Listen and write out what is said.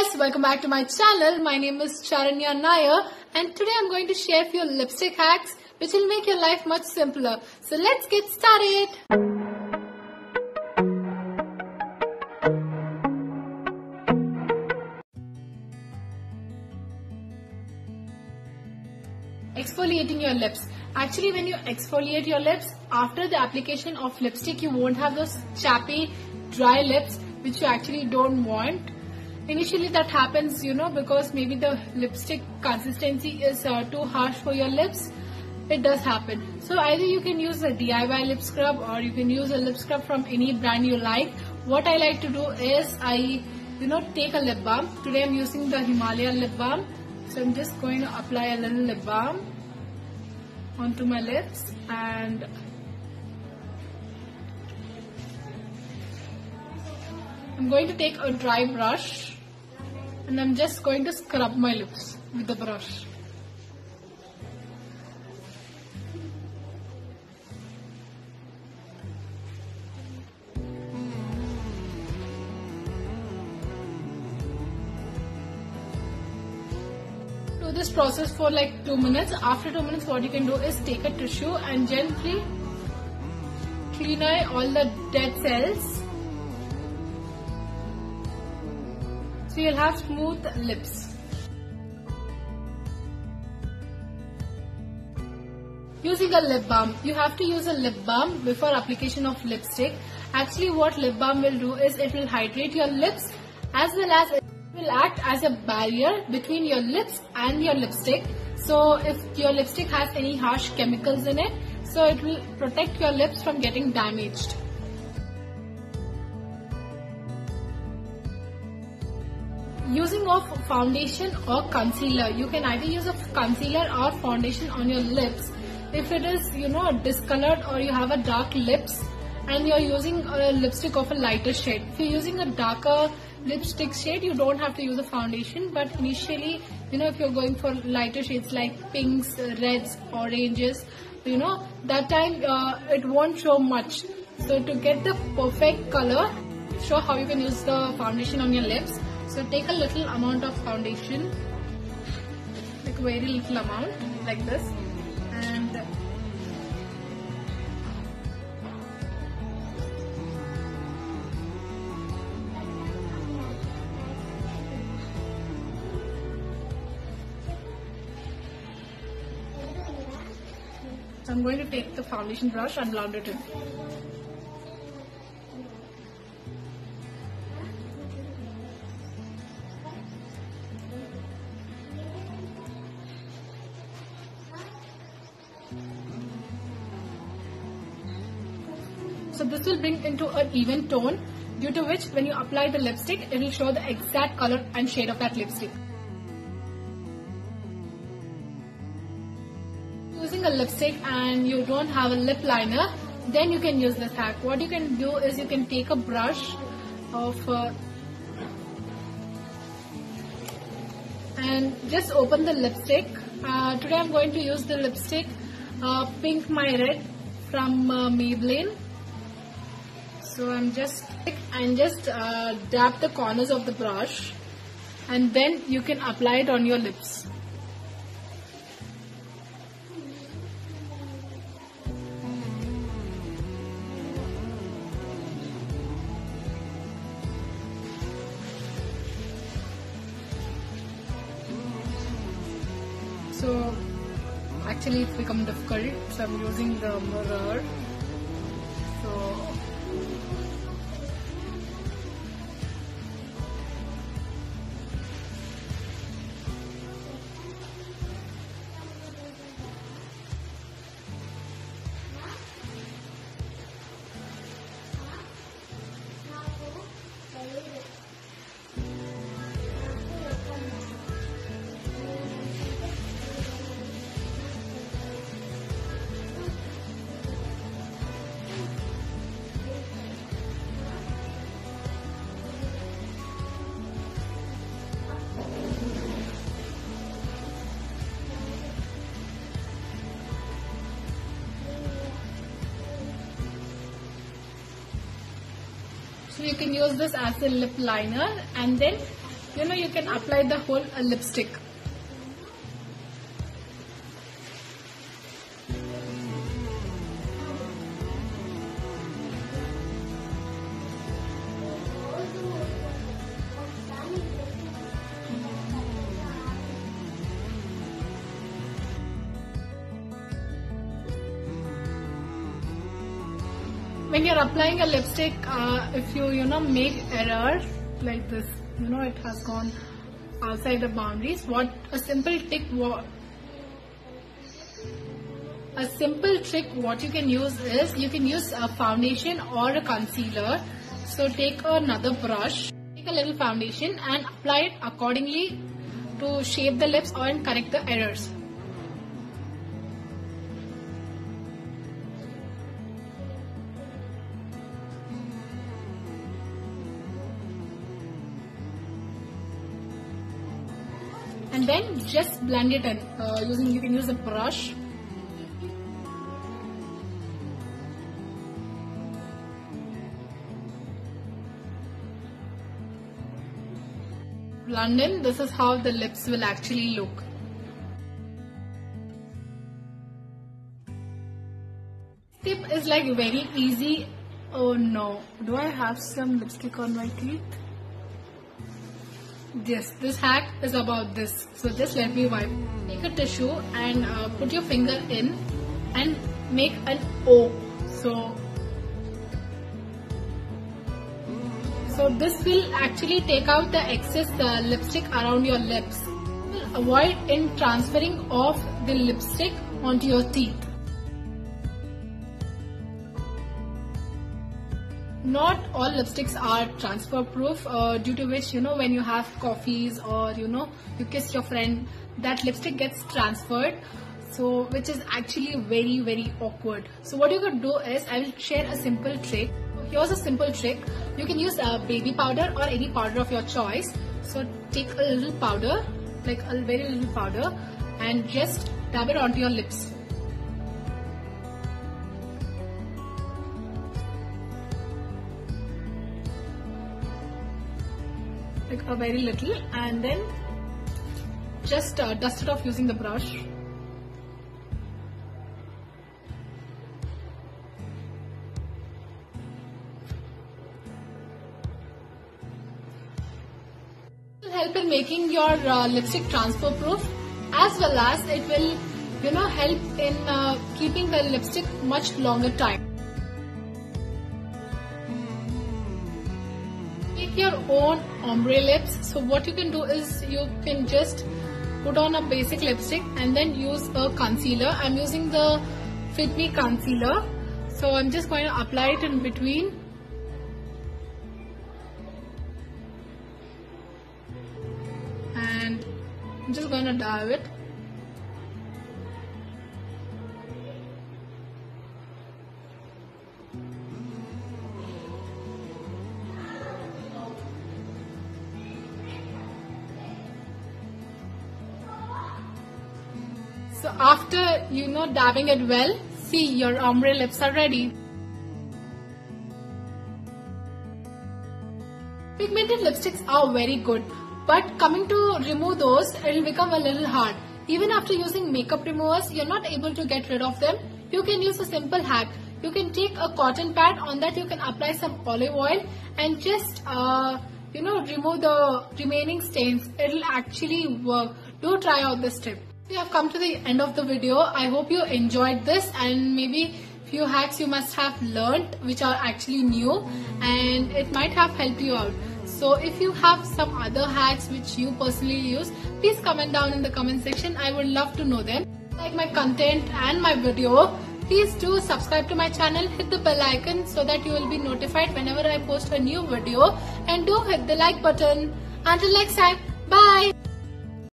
guys, welcome back to my channel. My name is Charanya Nair and today I'm going to share a few lipstick hacks which will make your life much simpler. So let's get started. Exfoliating your lips. Actually, when you exfoliate your lips, after the application of lipstick, you won't have those chappy, dry lips which you actually don't want. Initially that happens, because maybe the lipstick consistency is too harsh for your lips. It does happen. So either you can use a DIY lip scrub or you can use a lip scrub from any brand you like. What I like to do is I, take a lip balm. Today I'm using the Himalaya lip balm. So I'm just going to apply a little lip balm onto my lips and I'm going to take a dry brush and I'm just going to scrub my lips with the brush. Do this process for like 2 minutes. After 2 minutes, what you can do is take a tissue and gently clean away all the dead cells. So you'll have smooth lips. Using a lip balm. You have to use a lip balm before application of lipstick. Actually, what lip balm will do is it will hydrate your lips as well as it will act as a barrier between your lips and your lipstick. So if your lipstick has any harsh chemicals in it, so it will protect your lips from getting damaged. Using of foundation or concealer. You can either use a concealer or foundation on your lips. If it is, discolored or you have a dark lips and you're using a lipstick of a lighter shade. If you're using a darker lipstick shade, you don't have to use a foundation. But initially, if you're going for lighter shades like pinks, reds, oranges, that time it won't show much. So to get the perfect color, show how you can use the foundation on your lips. So take a little amount of foundation, like a very little amount, like this, and so I'm going to take the foundation brush and blend it in. So this will bring into an even tone, due to which when you apply the lipstick, it will show the exact color and shade of that lipstick. Using a lipstick and you don't have a lip liner, then you can use this hack. What you can do is you can take a brush of and just open the lipstick. Today I'm going to use the lipstick Pink My Red from Maybelline. So I'm just dab the corners of the brush and then you can apply it on your lips. So actually it's become difficult, so I'm using the mirror. So So you can use this as a lip liner, and then you can apply the whole lipstick. When you're applying a lipstick, if you make error like this, it has gone outside the boundaries. What a simple trick what you can use is, you can use a foundation or a concealer. So take another brush, take a little foundation and apply it accordingly to shape the lips and correct the errors. And then just blend it in. You can use a brush. Blend in. This is how the lips will actually look. Tip is like very easy. Oh no, do I have some lipstick on my teeth? Yes, this hack is about this. So just let me wipe. Take a tissue and put your finger in and make an O. So this will actually take out the excess lipstick around your lips. Avoid in transferring of the lipstick onto your teeth. Not all lipsticks are transfer proof, due to which when you have coffees or you kiss your friend, that lipstick gets transferred, so which is actually very, very awkward. So what you could do is, I will share a simple trick. Here's a simple trick. You can use baby powder or any powder of your choice. So take a little powder, like a very little powder, and just dab it onto your lips. Like a very little, and then just dust it off using the brush. It will help in making your lipstick transfer proof, as well as it will help in keeping the lipstick much longer time. Your own ombre lips. So what you can do is, you can just put on a basic lipstick and then use a concealer. I'm using the Fit Me concealer, so I'm just going to apply it in between. And I'm just going to dab it. So after dabbing it well, see, your ombre lips are ready. Pigmented lipsticks are very good, but coming to remove those, it will become a little hard. Even after using makeup removers, you're not able to get rid of them. You can use a simple hack. You can take a cotton pad, on that you can apply some olive oil and just remove the remaining stains. It will actually work. Do try out this tip. We have come to the end of the video. I hope you enjoyed this, and maybe few hacks you must have learned which are actually new, and it might have helped you out. So if you have some other hacks which you personally use, please comment down in the comment section. I would love to know them. Like my content and my video, please do subscribe to my channel, hit the bell icon so that you will be notified whenever I post a new video, and do hit the like button. Until next time, bye.